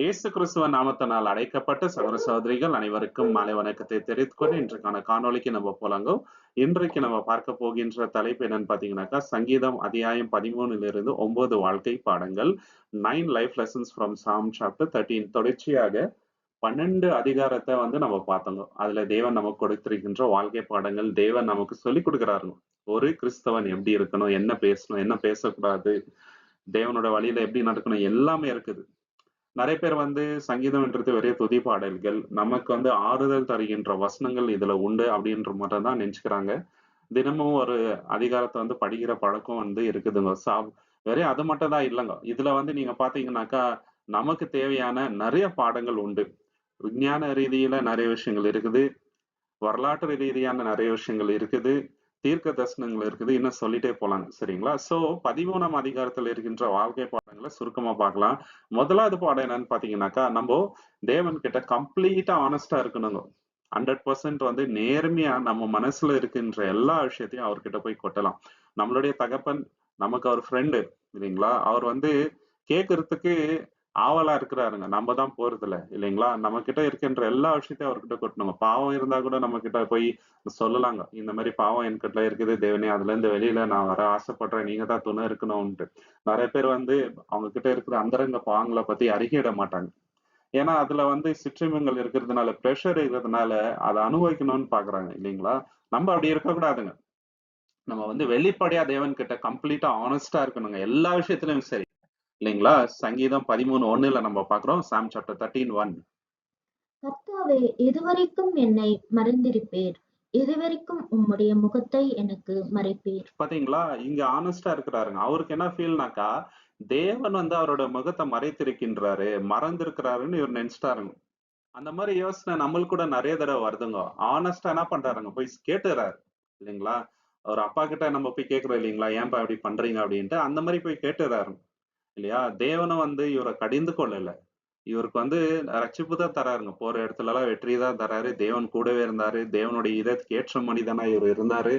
இயேசு கிறிஸ்துவ நாமத்தினால் அழைக்கப்பட்ட சகோதர சகோதரிகள் அனைவருக்கும் மாலை வணக்கத்தை தெரிவித்துக் கொண்டு இன்றைக்கான காணொளிக்கு நம்ம போலாங்க. இன்றைக்கு நம்ம பார்க்க போகின்ற தலைப்பு என்னன்னு பாத்தீங்கன்னாக்கா, சங்கீதம் அத்தியாயம் 13 9 வாழ்க்கை பாடங்கள், 9 life lessons from Sam chapter 13. தொடர்ச்சியாக 12 அதிகாரத்தை நம்ம பார்த்தோங்க. அதுல தேவன் நமக்கு கொடுத்திருக்கின்ற வாழ்க்கை பாடங்கள், தேவன் நமக்கு சொல்லி கொடுக்கிறாருங்க. ஒரு கிறிஸ்தவன் எப்படி இருக்கணும், என்ன பேசணும், என்ன பேசக்கூடாது, தேவனோட வழியில எப்படி நடக்கணும், எல்லாமே இருக்குது. நிறைய பேர் சங்கீதம்ன்றது வெறும் துதி பாடல்கள், நமக்கு ஆறுதல் தருகின்ற வசனங்கள் இதுல உண்டு அப்படின்ற மட்டும் தான் நினைச்சுக்கிறாங்க. தினமும் ஒரு அதிகாரத்தை படிக்கிற பழக்கம் இருக்குதுங்க. வெறும் அது மட்டும் தான் இல்லைங்க. இதுல நீங்க பாத்தீங்கன்னாக்கா, நமக்கு தேவையான நிறைய பாடங்கள் உண்டு. விஞ்ஞான ரீதியில நிறைய விஷயங்கள் இருக்குது. வரலாற்று ரீதியான நிறைய விஷயங்கள் இருக்குது. தீர்க்க தரிசனங்கள் இருக்குது. இன்னும் சொல்லிட்டே போலாங்க. சரிங்களா? சோ 13ஆம் அதிகாரத்துல இருக்கின்ற வாழ்க்கை பாடங்களை சுருக்கமா பார்க்கலாம். முதலாவது பாடம் என்னன்னு பாத்தீங்கன்னாக்கா, நம்ம தேவன் கிட்ட கம்ப்ளீட்டா ஆனஸ்டா இருக்கணுங்க. 100% நேர்மையா நம்ம மனசுல இருக்கின்ற எல்லா விஷயத்தையும் அவர்கிட்ட போய் கொட்டலாம். நம்மளுடைய தகப்பன் நமக்கு அவர் ஃப்ரெண்டு இல்லைங்களா? அவர் கேட்கறதுக்கு ஆவலா இருக்கிறாருங்க. நம்ம தான் போறது இல்லைங்களா? நம்ம கிட்ட இருக்கின்ற எல்லா விஷயத்தையும் அவர்கிட்ட கொட்டணுங்க. பாவம் இருந்தா கூட நம்ம கிட்ட போய் சொல்லலாங்க. இந்த மாதிரி பாவம் என்கிட்ட இருக்குது தேவனே, அதுல இருந்து வெளியில நான் வர ஆசைப்படுறேன், நீங்க தான் துணை இருக்கணும்ட்டு. நிறைய பேர் அவங்க கிட்ட இருக்கிற அந்தரங்க பாவங்களை பத்தி அறிக்கையிட மாட்டாங்க. ஏன்னா அதுல சிற்றின்பங்கள் இருக்கிறதுனால, பிரஷர் இருக்கிறதுனால அதை அனுபவிக்கணும்னு பாக்குறாங்க இல்லைங்களா? நம்ம அப்படி இருக்கக்கூடாதுங்க. நம்ம வெளிப்படையா தேவன் கிட்ட கம்ப்ளீட்டா ஆனஸ்டா இருக்கணுங்க, எல்லா விஷயத்திலும் சரி இல்லைங்களா? சங்கீதம் 13:1 நம்ம பாக்குறோம். சாம் சாப்டர் 13:1. கர்த்தாவே, எதுவரைக்கும் என்னை மறந்திருப்பீர்? எதுவரைக்கும் உம்முடைய முகத்தை எனக்கு மறைப்பீர்? பாத்தீங்களா? இங்க ஆனஸ்டா இருக்கிறாருங்க. அவருக்கு என்ன ஃபீல்னாக்கா, தேவன் அவரோட முகத்தை மறைத்திருக்கின்றாரு, மறந்திருக்கிறாருன்னு இவர் நினைச்சிட்டாருங்க. அந்த மாதிரி யோசனை நம்மளுக்கு கூட நிறைய தடவை வருதுங்க. ஆனஸ்டா என்ன பண்றாருங்க, போய் கேட்டுறாரு இல்லைங்களா? அவர் அப்பா கிட்ட நம்ம போய் கேட்கிறோம் இல்லைங்களா, ஏன்பா இப்படி பண்றீங்க அப்படின்ட்டு. அந்த மாதிரி போய் கேட்டுறாரு இல்லையா? தேவனும் இவரை கடிந்து கொள்ளல. இவருக்கு ரட்சிப்பு தான் தராருங்க. போற இடத்துல எல்லாம் வெற்றி தான் தராரு. தேவன் கூடவே இருந்தாரு. தேவனுடைய இதற்கு ஏற்ற மனிதனா இவர் இருந்தாரு.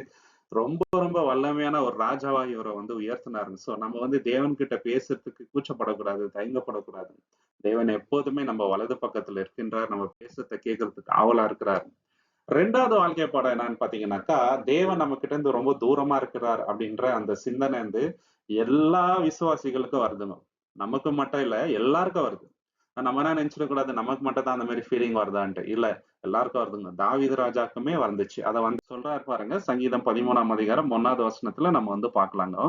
ரொம்ப ரொம்ப வல்லமையான ஒரு ராஜாவா இவரை உயர்த்தினாருங்க. சோ நம்ம தேவன் கிட்ட பேசுறதுக்கு கூச்சப்படக்கூடாது, தயங்கப்படக்கூடாது. தேவன் எப்போதுமே நம்ம வலது பக்கத்துல இருக்கின்றார். நம்ம பேசுறத கேட்கறதுக்கு ஆவலா இருக்கிறார். 2வது வாழ்க்கை பாடம் என்னன்னு பாத்தீங்கன்னாக்கா, தேவன் நம்ம கிட்ட இருந்து ரொம்ப தூரமா இருக்கிறார் அப்படின்ற அந்த சிந்தனை எல்லா விசுவாசிகளுக்கும் வருதுங்க. நமக்கு மட்டும் இல்ல, எல்லாருக்கும் வருது. நம்ம என்ன நினைச்சிட கூடாது, நமக்கு மட்டும் தான் அந்த மாதிரி ஃபீலிங் வருதான்ட்டு. இல்ல, எல்லாருக்கும் வருதுங்க. தாவீது ராஜாக்குமே வந்துச்சு. அதை சொல்றாரு பாருங்க. சங்கீதம் 13ஆம் அதிகாரம் 1வது வசனத்துல நம்ம பார்க்கலாங்க.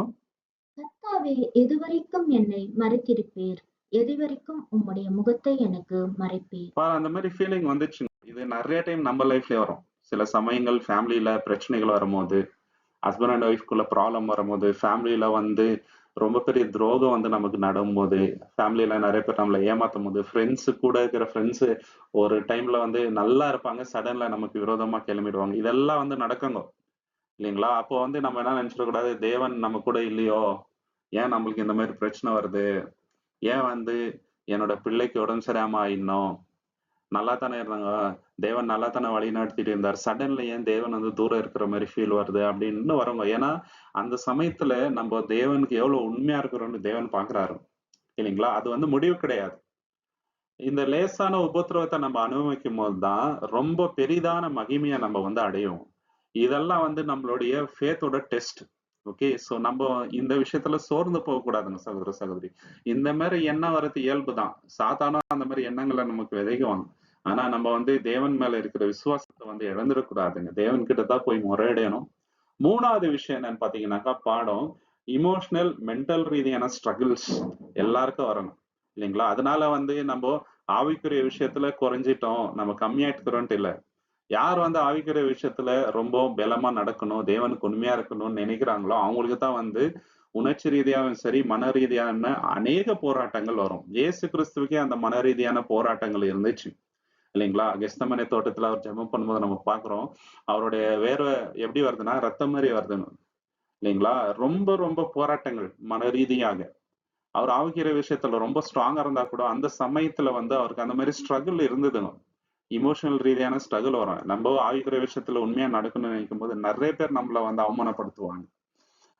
கர்த்தாவே, எதுவரைக்கும் என்னை மறைத்திருப்பீர்? எதுவரைக்கும் உம்முடைய முகத்தை எனக்கு மறைப்பீர்? அந்த மாதிரி ஃபீலிங் வந்துச்சு. இது நிறைய டைம் நம்ம லைஃப்லயே வரும். சில சமயங்கள் ஃபேமிலியில பிரச்சனைகள் வரும்போது, ஹஸ்பண்ட் அண்ட் ஒய்ஃப்குள்ள ப்ராப்ளம் வரும்போது, ஃபேமிலியில ரொம்ப பெரிய துரோகம் நமக்கு நடக்கும்போது, ஃபேமிலியில நிறைய பேர் நம்மளை ஏமாத்தும் போது, ஃப்ரெண்ட்ஸ் கூட இருக்கிற ஃப்ரெண்ட்ஸ் ஒரு டைம்ல நல்லா இருப்பாங்க, சடன்ல நமக்கு விரோதமா கிளம்பிடுவாங்க. இதெல்லாம் நடக்குங்க இல்லைங்களா? அப்போ நம்ம என்ன நினைச்சிடக்கூடாது, தேவன் நம்ம கூட இல்லையோ, ஏன் நம்மளுக்கு இந்த மாதிரி பிரச்சனை வருது, ஏன் என்னோட பிள்ளைக்கு உடம்பு சரியாம ஆயிடணும், நல்லா தானே இருந்தாங்க, தேவன் நல்லா தானே வழி நடத்திட்டு இருந்தார், சடன்ல ஏன் தேவன் தூரம் இருக்கிற மாதிரி ஃபீல் வருது அப்படின்னு வரவங்க. ஏன்னா அந்த சமயத்துல நம்ம தேவனுக்கு எவ்வளவு உண்மையா இருக்கிறோம்னு தேவன் பாக்குறாரு இல்லைங்களா? அது முடிவு கிடையாது. இந்த லேசான உபத்திரவத்தை நம்ம அனுபவிக்கும் போதுதான் ரொம்ப பெரிதான மகிமையை நம்ம அடையும். இதெல்லாம் நம்மளுடைய ஃபேத்தோட டெஸ்ட். ஓகே, சோ நம்ம இந்த விஷயத்துல சோர்ந்து போக கூடாதுங்க சகோதர சகோதரி. இந்த மாதிரி எண்ணம் வர்றது இயல்புதான். சாதாரண அந்த மாதிரி எண்ணங்களை நமக்கு விதைக்குவாங்க. ஆனா நம்ம தேவன் மேல இருக்கிற விசுவாசத்தை இழந்துடக்கூடாதுங்க. தேவன் கிட்ட தான் போய் முறையிடணும். 3வது விஷயம் என்னன்னு பாத்தீங்கன்னாக்கா, பாடம் இமோஷனல் மென்டல் ரீதியான ஸ்ட்ரகிள்ஸ் எல்லாருக்கும் வரணும் இல்லைங்களா? அதனால நம்ம ஆவிக்குரிய விஷயத்துல குறைஞ்சிட்டோம், நம்ம கம்மியாயிட்டுக்கிறோம்ட்டு இல்ல. யார் ஆவிக்குரிய விஷயத்துல ரொம்ப பலமா நடக்கணும், தேவனுக்கு உண்மையா இருக்கணும்னு நினைக்கிறாங்களோ, அவங்களுக்கு தான் உணர்ச்சி ரீதியாகவும் சரி, மன ரீதியான அநேக போராட்டங்கள் வரும். இயேசு கிறிஸ்துவுக்கே அந்த மன ரீதியான போராட்டங்கள் இருந்துச்சு இல்லைங்களா? கெத்செமனே தோட்டத்துல அவர் ஜெபம் பண்ணும்போது நம்ம பாக்குறோம், அவருடைய வேர்வை எப்படி வருதுன்னா ரத்தம் மாதிரி வருதுன்னு இல்லைங்களா? ரொம்ப ரொம்ப போராட்டங்கள் மன ரீதியாக. அவர் ஆவிக்குரிய விஷயத்துல ரொம்ப ஸ்ட்ராங்கா இருந்தா கூட அந்த சமயத்துல அவருக்கு அந்த மாதிரி ஸ்ட்ரகிள் இருந்ததுங்க. இமோஷனல் ரீதியான ஸ்ட்ரகிள் வரும். நம்ம ஆவிக்குரிய விஷயத்துல உண்மையா நடக்கணும்னு நினைக்கும் போது நிறைய பேர் நம்மள அவமானப்படுத்துவாங்க.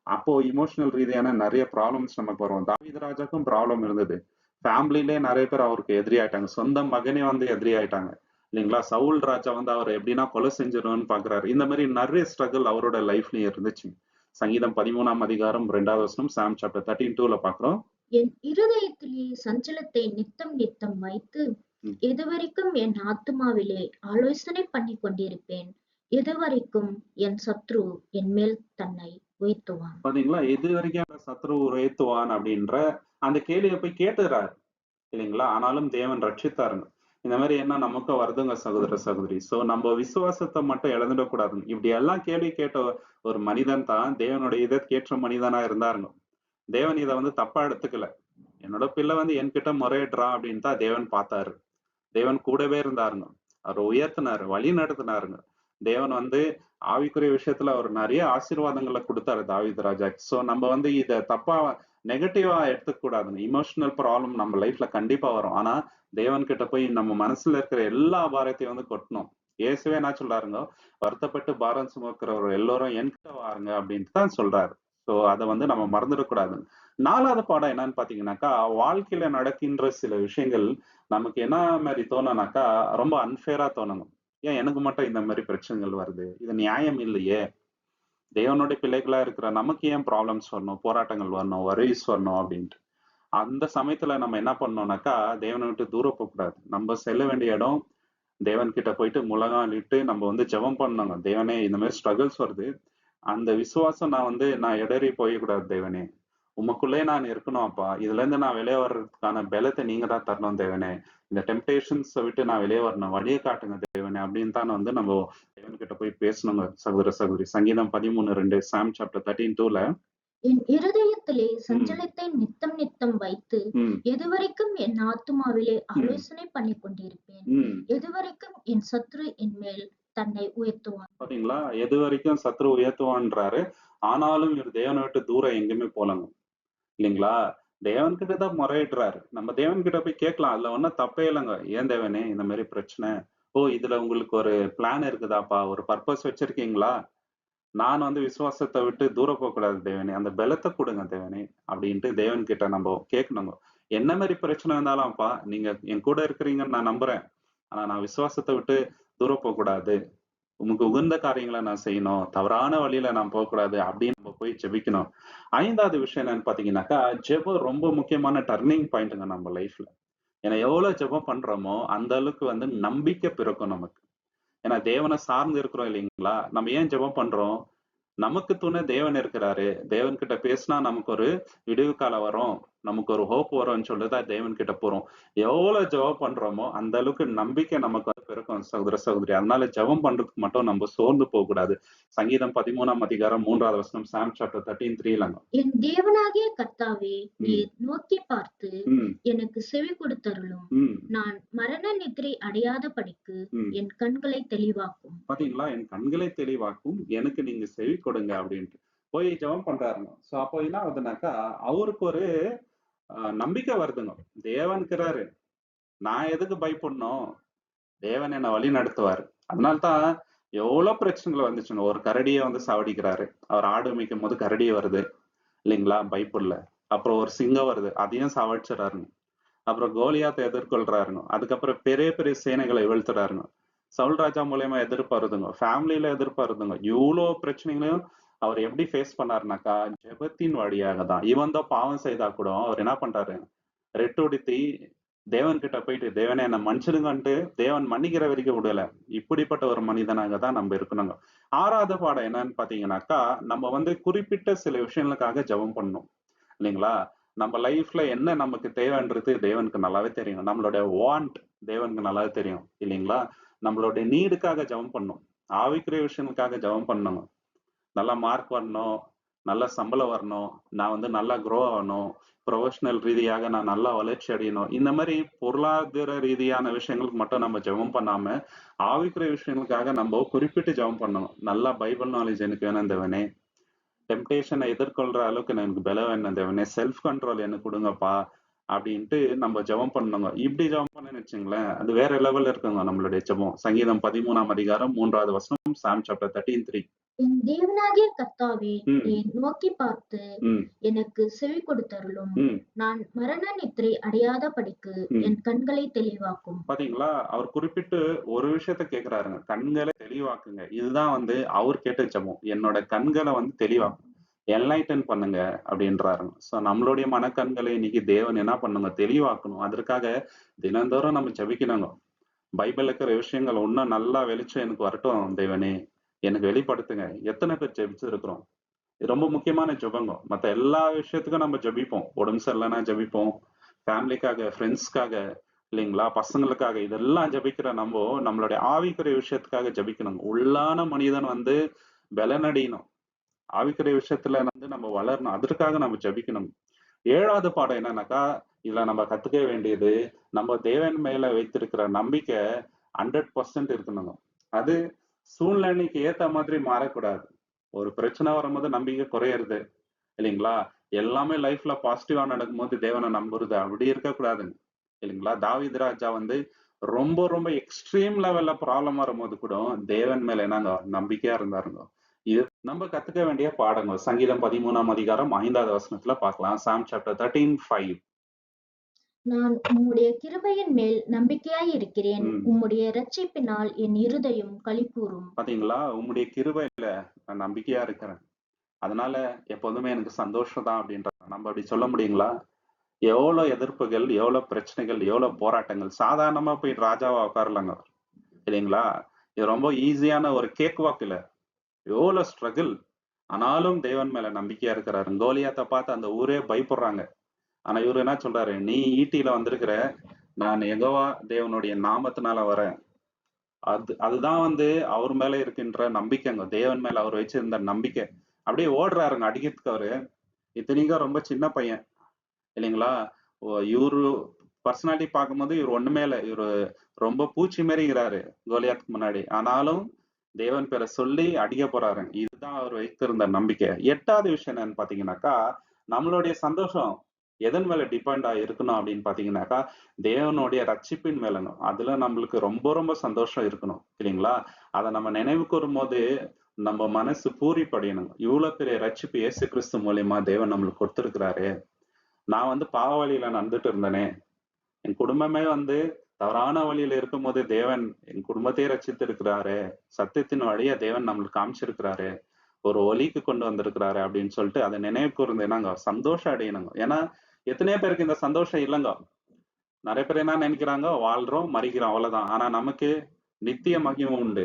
அப்போ இமோஷனல் ரீதியான நிறைய ப்ராப்ளம்ஸ் நமக்கு வரும். தாவீது ராஜாக்கும் ப்ராப்ளம் இருந்தது. ஃபேமிலிலே நிறைய பேர் அவருக்கு எதிரி ஆயிட்டாங்க. சொந்த மகனே வந்து எதிரி ஆயிட்டாங்க. இல்லைங்களா? சவுல் ராஜா வந்து அவர எப்படின்னா கொலை செஞ்சிடணும்னு பார்க்குறாரு. இந்த மாரி நெறைய ஸ்ட்ரகிள் அவரோட லைஃப்லயும் இருந்துச்சு. சங்கீதம் 13ஆம் அதிகாரம் 2வது வசனம், சாம் சாப்டர் 13:2ல பார்க்கிறோம். என் இருதயத்திலே சஞ்சலத்தை நித்தம் நித்தம் வைத்து, ம். எதுவரைக்கும் என் ஆத்துமாவிலே ஆலோசனை பண்ணிக் கொண்டிருப்பேன்? எதுவரைக்கும் என் சத்ரு என்மேல் தன்னை உயர்த்துவான்? பாத்தீங்களா? "எதுவரைக்கும் அந்த சத்ரு உயர்த்துவான்" அப்படின்ற அந்த கேள்விய போய் கேட்டுறாரு. இல்லைங்களா? ஆனாலும் தேவன் ரட்சித்தாருங்க. இந்த மாரி எண்ணம் நமக்கும் வருதுங்க சகோதர, சகோதரி. சோ நம்ம விசுவாசத்த மட்டும் இழந்துடக் கூடாதுங்க. இப்படி எல்லாம் கேள்வி கேட்ட ஒரு மனிதன் தான் தேவனுடைய இதற்கேற்ற மனிதனா இருந்தாருங்க. தேவன் இத வந்து தப்பா எடுத்துக்கல. என்னோட பிள்ளை வந்து என்கிட்ட முறையிடுறான் அப்படின்னு தான் தேவன் பார்த்தாரு. தேவன் கூடவே இருந்தாருங்க. அவர உயர்த்தினாரு, வழி நடத்தினாருங்க. தேவன் வந்து ஆவிக்குரிய விஷயத்துல அவர் நெறைய ஆசீர்வாதங்கள குடுத்தாரு தாவீது ராஜாக்கு. சோ நம்ம வந்து இத தப்பா நெகட்டிவா எடுத்துக்க கூடாதுங்க. எமோஷனல் ப்ராப்ளம் நம்ம லைஃப்ல கண்டிப்பா வரும். ஆனா தேவன் கிட்ட போய் நம்ம மனசுல இருக்கிற எல்லா பாரத்தையும் வந்து கொட்டணும். இயேசுவே என்ன சொல்றாருங்க, வருத்தப்பட்டு பாரம் சுமக்கிறவர் எல்லோரும் என்கிட்ட வாருங்க அப்படின்ட்டு தான் சொல்றாரு. சோ அத வந்து நம்ம மறந்துடக்கூடாதுங்க. 4வது பாடம் என்னன்னு பார்த்தீங்கன்னாக்கா, வாழ்க்கையில நடக்கின்ற சில விஷயங்கள் நமக்கு என்ன மாரி தோணும்னாக்கா, ரொம்ப அன்ஃபேரா தோணுங்க. ஏன் எனக்கு மட்டும் இந்த மாரி பிரச்சனைகள் வருது? இது நியாயம் இல்லையே! தேவனுடைய பிள்ளைகளா இருக்கிற நமக்கு ஏன் ப்ராப்ளம்ஸ் வரணும்? போராட்டங்கள் வரணும்? வொரீஸ் வரணும்? அப்டின்ட்டு. அந்த சமயத்துல நம்ம என்ன பண்ணணும்னாக்கா, தேவன விட்டு தூர போக்கூடாது. நம்ம செல்ல வேண்டிய இடம், தேவன் கிட்ட போயிட்டு முழங்காலிட்டு நம்ம வந்து ஜெபம் பண்ணணுங்க. தேவனே இந்த மாரி ஸ்ட்ரகிள்ஸ் வருது. அந்த விசுவாசம் நான் இடறி போயக்கூடாது தேவனே. உமக்குள்ளே நான் இருக்கணும் அப்பா. இதுலேருந்து நான் வெளிய வர்றதுக்கான பலத்த நீங்க தான் தரணும் தேவனே. இந்த டெம்ப்டேஷன்ஸ விட்டு நான் வெளிய வரணும். வழிய காட்டுங்க தேவனே அப்படின்னு தான் வந்து நம்ம தேவன் கிட்ட போய் பேசணுங்க சகோதர, சகோதரி. சங்கீதம் 13:2 சாம் சாப்டர் 13:2ல என் இருதயத்திலே ம், சஞ்சலத்தை நித்தம் நித்தம் வைத்து, ம், எதுவரைக்கும் என் ஆத்துமாவிலே ம், ஆலோசனை பண்ணிக் கொண்டிருப்பேன்? ம். எதுவரைக்கும் என் சத்ரு என்மேல் தன்னை உயர்த்துவான்? பாத்தீங்களா? எதுவரைக்கும் சத்ரு உயர்த்துவான்றாரு. ஆனாலும் இவர் தேவன விட்டு தூரம் எங்கேயுமே போலங்க. இல்லைங்களா? தேவன் கிட்ட தான் முறையிடுறாரு. நம்ம தேவன் கிட்ட போய் கேட்கலாம். அதுல ஒண்ணும் தப்பே இல்லங்க. ஏன் தேவனே இந்த மாரி பிரச்சனை? ஓ! இதுல உங்களுக்கு ஒரு பிளான் இருக்குதாப்பா? ஒரு பர்ப்பஸ் வச்சிருக்கீங்களா? நான் வந்து விசுவாசத்த விட்டு தூர போக்கூடாது தேவனே. அந்த பலத்த குடுங்க தேவனே. அப்படின்ட்டு தேவன் கிட்ட நம்ப கேட்கணுங்க. என்ன மாரி பிரச்சனை வந்தாலும் அப்பா, நீங்க என் கூட இருக்கிறீங்கன்னு நான் நம்புறேன். ஆனா நான் விசுவாசத்த விட்டு தூர போக்கூடாது. உமக்கு உகந்த காரியங்கள நான் செய்யணும். தவறான வழியில நான் போக்கூடாது அப்படின்னு நம்ம போய் ஜெபிக்கணும். 5வது விஷயம் என்னன்னு பார்த்தீங்கன்னாக்கா, ஜெபம் ரொம்ப முக்கியமான டர்னிங் பாயிண்ட்ங்க நம்ம லைஃப்ல. ஏன்னா எவ்வளோ ஜெபம் பண்றோமோ, அந்த அளவுக்கு வந்து நம்பிக்கை பிறக்கும் நமக்கு. ஏன்னா தேவன சார்ந்து இருக்கிறோம் இல்லைங்களா? நம்ம ஏன் ஜெபம் பண்றோம்? நமக்கு துணை தேவன் இருக்கிறாரு. தேவன் கிட்ட பேசினா நமக்கு ஒரு விடிவு காலம் வரும். நமக்கு ஒரு ஹோப் வரும்ன்னு சொல்லி தான் தேவன் கிட்ட போறோம். எவ்வளோ ஜெபம் பண்றோமோ, அந்த அளவுக்கு நம்பிக்கை நமக்கு வந்து பிறக்கும் சகோதர, சகோதரி. அதனால ஜெபம் பண்றதுக்கு மட்டும் நம்ம சோர்ந்து போகக்கூடாது. சங்கீதம் 13ஆம் அதிகாரம் 3வது வசனம் சாம் சாப்டர் 13:3லங்க. என் தேவனாகிய கர்த்தாவே, ம், நீர் நோக்கிப் பார்த்து ம், எனக்கு செவி கொடுத்தருளும். ம், நான் மரண நித்திரை அடையாதபடிக்கு ம். என் கண்களை தெளிவாக்கும். பாத்தீங்களா? என் கண்களை தெளிவாக்கும். எனக்கு நீங்க செவி கொடுங்க அப்டின்ட்டு. போய் ஜெபம் பண்றாருங்க. சோ அப்போ என்ன ஆகுதுனாக்கா, அவருக்கு ஒரு நம்பிக்கை வருதுங்க. தேவன் இருக்கிறாரு. நான் எதுக்கு பயப்படணும்? தேவன் என்ன வழி நடத்துவாரு. அதனால தான் எவ்வளோ பிரச்சனைகள் வந்துச்சுங்க. ஒரு கரடிய வந்து சாவடிக்கிறாரு. அவர் ஆடு மேய்க்கும்போது கரடி வருது. இல்லைங்களா? பைபிள்ல. அப்புறம் ஒரு சிங்கம் வருது. அதையும் சாவடிச்சுடுறாருங்க. அப்புறம் கோலியாத்த எதிர்கொள்றாருங்க. அதுக்கப்புறம் பெரிய பெரிய சேனைகளை வீழ்த்துறாருங்க. சவுல் ராஜா மூலியமா எதிர்ப்பு வருதுங்க. ஃபேமிலில எதிர்ப்பு வருதுங்க. இவ்ளோ பிரச்சனைகளையும் அவர் எப்படி ஃபேஸ் பண்ணாருனாக்கா, ஜெபத்தின் வழியாக தான். இவன் தான் பாவம் செய்தா கூட அவர் என்ன பண்றாரு? ரெட்டுடுத்தி தேவன் கிட்ட போயிட்டு, தேவனே என்ன மன்னிச்சிடுங்கன்ட்டு தேவன் மன்னிக்கிற வரைக்கும் விடல. இப்படிப்பட்ட ஒரு மனிதனாக தான் நம்ம இருக்கணுங்க. 6வது பாடம் என்னன்னு பார்த்தீங்கன்னாக்கா, நம்ம வந்து குறிப்பிட்ட சில விஷயங்களுக்காக ஜெபம் பண்ணணும். இல்லைங்களா? நம்ம லைஃப்ல என்ன நமக்கு தேவைன்றது தேவனுக்கு நல்லாவே தெரியும். நம்மளுடைய வாண்ட் தேவனுக்கு நல்லாவே தெரியும். இல்லைங்களா? நம்மளுடைய நீடுக்காக ஜெபம் பண்ணணும். ஆவிக்குரிய விஷயங்களுக்காக ஜெபம் பண்ணணும். நல்லா மார்க் வரணும், நல்ல சம்பளம் வரணும், நான் வந்து நல்லா குரோ ஆகணும், ப்ரொஃபஷனல் ரீதியாக நான் நல்லா வளர்ச்சி அடையணும். இந்த மாரி பொருளாதார ரீதியான விஷயங்களுக்கு மட்டும் நம்ம ஜெபம் பண்ணாம, ஆவிக்குரிய விஷயங்களுக்காக நம்ம குறிப்பிட்டு ஜெபம் பண்ணணும். நல்லா பைபிள் நாலேட்ஜ் எனக்கு வேணும் தேவனே. டெம்ப்டேஷன எதிர்கொள்ற அளவுக்கு எனக்கு பலம் வேணும் தேவனே. செல்ஃப் கண்ட்ரோல் எனக்கு குடுங்கப்பா. அப்படின்ட்டு நம்ம ஜெபம் பண்ணணுங்க. இப்படி ஜெபம் பண்ணோம்னு வச்சுக்கங்களேன், அது வேற லெவல்ல இருக்குங்க நம்மளுடைய ஜெபம். சங்கீதம் 13ஆம் அதிகாரம் 3வது வசனம், சாம் சாப்டர் 13:3. என் தேவனாகிய கர்த்தாவே, ம், நீர் நோக்கிப் பார்த்து ம், எனக்குச் செவி கொடுத்தருளும். ம், நான் மரண நித்திரை அடையாதபடிக்கு ம். என் கண்களைத் தெளிவாக்கும். பாத்தீங்களா? அவர் குறிப்பிட்டு ஒரு விஷயத்த கேட்கிறாருங்க. கண்கள தெளிவாக்குங்க. இதுதான் வந்து அவர் கேட்ட ஜெபம். என்னோட கண்கள வந்து தெளிவாக்கும். என்லைட்டன் பண்ணுங்க அப்படின்றாருங்க. ஸோ நம்மளுடைய மனக்கண்களை இன்னைக்கு தேவன் என்ன பண்ணுங்க? தெளிவாக்கணும். அதற்காக தினந்தோறும் நம்ம ஜெபிக்கணுங்க. பைபிள்ல இருக்கிற விஷயங்கள் இன்னும் நல்லா வெளிச்சம் எனக்கு வரட்டும் தேவனே! எனக்கு வெளிப்படுத்துங்க. எத்தன பேர் ஜெபிச்சிருக்கிறோம்? இது ரொம்ப முக்கியமான ஜெபங்க. மத்த எல்லா விஷயத்துக்கும் நம்ம ஜெபிப்போம். உடம்பு சரியில்லன்னா ஜெபிப்போம். ஃபேமிலிக்காக, ஃபிரெண்ட்ஸ்க்காக இல்லைங்களா? பசங்களுக்காக இதெல்லாம் ஜெபிக்கிற நம்போ, நம்மளுடைய ஆவிக்குரிய விஷயத்துக்காக ஜெபிக்கணுங்க. உள்ளான மனிதன் வந்து பெலனடையணும். ஆவிக்குரிய விஷயத்துல வந்து நம்ம வளரணும். அதற்காக நம்ம ஜெபிக்கணும். 7வது பாடம் என்னன்னாக்கா, இதுல நம்ம கத்துக்க வேண்டியது, நம்ம தேவன் மேல வைத்திருக்கிற நம்பிக்கை 100% இருக்கணுங்க. அது சூழ்நிலைக்கு ஏத்த மாதிரி மாறக்கூடாது. ஒரு பிரச்சனை வரும்போது நம்பிக்கை குறையறது இல்லைங்களா? எல்லாமே லைஃப்ல பாசிட்டிவா நடக்கும்போது தேவன நம்புறது அப்படி இருக்கக்கூடாதுங்க. இல்லைங்களா? தாவீது ராஜா வந்து ரொம்ப ரொம்ப எக்ஸ்ட்ரீம் லெவல்ல ப்ராப்ளம் வரும்போது கூட தேவன் மேல என்னங்க நம்பிக்கையா இருந்தாருங்க. இது நம்ம கத்துக்க வேண்டிய பாடங்கள். சங்கீதம் 13ஆம் அதிகாரம் 5வது வசனத்துல பார்க்கலாம். சாம் சாப்டர் 13:5. நான் உம்முடைய கிருபையின் மேல் நம்பிக்கையாயிருக்கிறேன். ம். உம்முடைய இரட்சிப்பினால் என் இருதயம் களிகூரும். பாத்தீங்களா? உம்முடைய கிருபையில நான் நம்பிக்கையா இருக்கிறேன். அதனால எப்போதுமே எனக்கு சந்தோஷம் தான் அப்படின்றாங்க. நம்ம அப்படி சொல்ல முடியுங்களா? எவ்வளோ எதிர்ப்புகள், எவ்வளோ பிரச்சனைகள், எவ்வளோ போராட்டங்கள். சாதாரணமா போய் ராஜாவா உட்காரலாங்க. இல்லைங்களா? இது ரொம்ப ஈஸியான ஒரு கேக் வாக் இல்ல. எவ்வளோ ஸ்ட்ரகிள். ஆனாலும் தேவன் மேல நம்பிக்கையா இருக்கிறாரு. கோலியாத்த பார்த்து அந்த ஊரே பயப்படுறாங்க. ஆனா இவரு என்ன சொல்றாரு? "நீ ஈட்டியில வந்திருக்கிற. நான் யெகோவா தேவனுடைய நாமத்தினால வரேன்." அதுதான் வந்து அவர் மேல இருக்கின்ற நம்பிக்கைங்க. தேவன் மேல அவர் வச்சிருந்த நம்பிக்கை. அப்படியே ஓடுறாருங்க அடிக்கிறதுக்கு அவரு. இத்தனைக்கும் ரொம்ப சின்ன பையன். இல்லைங்களா? இவரு பர்சனாலிட்டி பார்க்கும்போது இவரு ஒண்ணுமே இல்ல. இவரு ரொம்ப பூச்சி மாரிங்கிறாரு கோலியாத்துக்கு முன்னாடி. ஆனாலும் தேவன் பேர சொல்லி அடிக்க போறாருங்க. இதுதான் அவர் வைத்திருந்த நம்பிக்கை. 8வது விஷயம் என்னன்னு பார்த்தீங்கன்னாக்கா, நம்மளுடைய சந்தோஷம் எதன் மேல டிபெண்ட் இருக்கணும் அப்படின்னு பார்த்தீங்கன்னாக்கா, தேவனுடைய ரட்சிப்பின் மேலங்க. அதுல நம்மளுக்கு ரொம்ப ரொம்ப சந்தோஷம் இருக்கணும். இல்லைங்களா? அத நம்ம நினைவு கூரும்போது நம்ம மனசு பூரிப்படையணுங்க. இவ்வளோ பெரிய ரட்சிப்பு இயேசு கிறிஸ்து மூலியமா தேவன் நம்மளுக்கு கொடுத்திருக்கிறாரே. நான் வந்து பாவ வழியில நடந்துட்டு இருந்தேனே. என் குடும்பமே வந்து தவறான வழியில இருக்கும்போது தேவன் என் குடும்பத்தையே ரட்சித்திருக்கிறாரே. சத்தியத்தின் வழிய தேவன் நம்மளுக்கு காமிச்சிருக்கிறாரே. ஒரு ஒளிக்கு கொண்டு வந்திருக்கிறாரு அப்படின்னு சொல்லிட்டு அத நினைவு கூர்ந்து என்னங்க சந்தோஷம் அடையணுங்க. ஏன்னா, எத்தனையோ பேருக்கு இந்த சந்தோஷம் இல்லங்க. நெறைய பேர் என்ன நெனைக்கிறாங்க, வாழ்றோம், மரிக்கிறோம் அவ்வளவுதான். ஆனா நமக்கு நித்திய மகிமை உண்டு.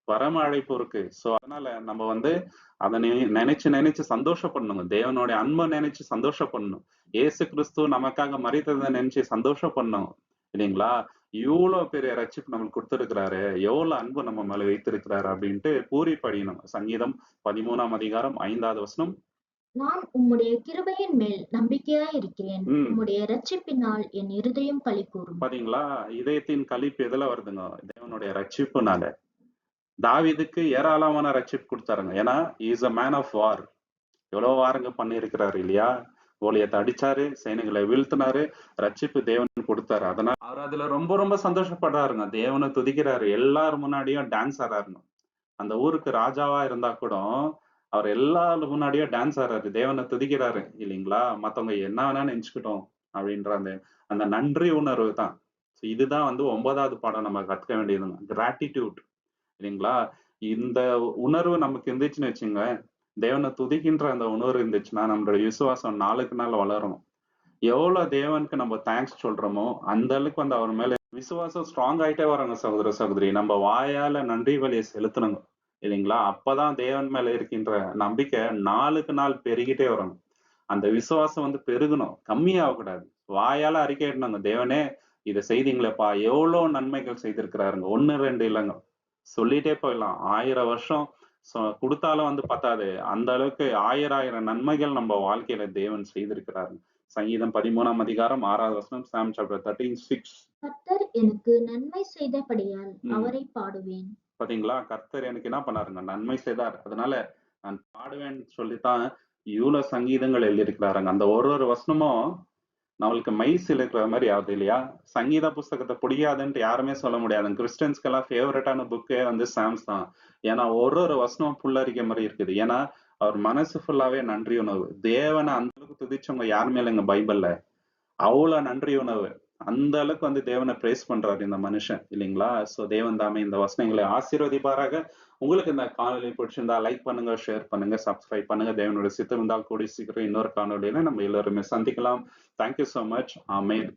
பரம அழைப்பு இருக்கு. சோ அதனால நம்ம வந்து அத நெனைச்சு நெனைச்சு சந்தோஷப்படணுங்க. தேவனுடைய அன்ப நெனைச்சு சந்தோஷப்படணும். இயேசு கிறிஸ்து நமக்காக மரித்தத நெனைச்சு சந்தோஷப்படணும். இல்லைங்களா? இவ்ளோ பெரிய ரட்சிப்பு நம்மளுக்கு குடுத்திருக்கிறாரு. எவ்வளவு அன்பு நம்ம மேல வைத்திருக்கிறாரு அப்படின்ட்டு பூரிப்படையணும். சங்கீதம் 13ஆம் அதிகாரம் 5வது வசனம். நான் உம்முடைய கிருபையின் மேல் நம்பிக்கையாயிருக்கிறேன். ம். உம்முடைய இரட்சிப்பினால் என் இருதயம் களிகூரும். பாத்தீங்களா? இதயத்தின் களிப்பு எதுல வருதுங்க? தேவனுடைய ரட்சிப்புனால. தாவீதுக்கு ஏராளமான ரட்சிப்பு குடுத்தாருங்க. ஏன்னா, he is a man of war. எவ்வளவு வாரங்க பண்ணியிருக்கிறாரு இல்லையா? கோலியத்த அடிச்சாரு, சேனைகளை வீழ்த்தினாரு, ரட்சிப்பு தேவன் கொடுத்தாரு. அதனால அவர் அதுல ரொம்ப ரொம்ப சந்தோஷப்படுறாருங்க. தேவனை துதிக்கிறாரு. எல்லார் முன்னாடியும் டான்ஸ் ஆடுறாருங்க. அந்த ஊருக்கு ராஜாவா இருந்தா கூட, அவர் எல்லார் முன்னாடியும் டான்ஸ் ஆடுறாரு. தேவனை துதிக்கிறாரு இல்லைங்களா? மத்தவங்க என்ன வேணா நெனச்சுக்கட்டும் அப்படின்ற அந்த அந்த நன்றி உணர்வு தான். இதுதான் வந்து 9வது பாடம் நம்ம கத்துக்க வேண்டியதுங்க. கிராட்டிட்யூட். இல்லைங்களா? இந்த உணர்வு நமக்கு இருந்துச்சுன்னு வச்சுக்கங்களேன், தேவன துதிக்கின்ற அந்த உணர்வு இருந்துச்சுன்னா, நம்மளுடைய விசுவாசம் நாளுக்கு நாள் வளரும். எவ்வளோ தேவனுக்கு நம்ம தேங்க்ஸ் சொல்றோமோ, அந்த அளவுக்கு வந்து அவர் மேல விசுவாசம் ஸ்ட்ராங் ஆயிட்டே வருங்க சகோதர, சகோதரி. நம்ம வாயால நன்றி பலிய செலுத்தணுங்க. இல்லைங்களா? அப்பதான் தேவன் மேல இருக்கின்ற நம்பிக்கை நாளுக்கு நாள் பெருகிட்டே வருங்க. அந்த விசுவாசம் வந்து பெருகணும். கம்மியாகக்கூடாது. வாயால அறிக்கையிடணுங்க. தேவனே இத செய்தீங்களேப்பா! எவ்வளோ நன்மைகள் செய்திருக்கிறாருங்க. 1, 2 இல்லங்க. சொல்லிட்டே போயிடலாம். 1000 வருஷம் குடுத்தாலும் வந்து பத்தாது. அந்த அளவுக்கு 1000 1000 நன்மைகள் நம்ம வாழ்க்கையில தேவன் செய்திருக்கிறாருங்க. சங்கீதம் 13ஆம் அதிகாரம் 6வது வசனம், சாம் சாப்டர் 13:6. கர்த்தர் எனக்கு நன்மை செய்தபடியால் ம். அவரை பாடுவேன். பாத்தீங்களா? கர்த்தர் எனக்கு என்ன பண்ணாருங்க? நன்மை செய்தார். அதனால நான் பாடுவேன்னு சொல்லித்தான் இவ்ளோ சங்கீதங்கள் எழுதியிருக்கிறாருங்க. அந்த ஒரு ஒரு வசனமும் நம்மளுக்கு மெய் சிலிர்க்கிற மாதிரி ஆகுது இல்லையா? சங்கீத புஸ்தகத்தை பிடிக்காதுன்ட்டு யாருமே சொல்ல முடியாது. கிறிஸ்டியன்ஸ்க்கெல்லாம் ஃபேவரட்டான புக்கே வந்து சாம்ஸ் தான். ஏன்னா ஒரு ஒரு வசனம் புல்லரிக்கிற மாதிரி இருக்குது. ஏன்னா அவர் மனசு ஃபுல்லாவே நன்றி உணர்வு. தேவனை அந்த அளவுக்கு துதிச்சவங்க யாருமே இல்லைங்க பைபிள்ல. அவ்வளவு நன்றி உணர்வு. அந்த அளவுக்கு வந்து தேவனை பிரேஸ் பண்றாரு இந்த மனுஷன் இல்லைங்களா? சோ தேவன் தாமே இந்த வசனங்களை ஆசீர்வதிப்பாராக. உங்களுக்கு இந்த காணொளி பிடிச்சிருந்தா லைக் பண்ணுங்க, ஷேர் பண்ணுங்க, சப்ஸ்கிரைப் பண்ணுங்க. தேவனுடைய சித்தம் இருந்தால் கூடி சீக்கிரம் இன்னொரு காணொளியில நம்ம எல்லாருமே சந்திக்கலாம். Thank you so much. ஆமென்.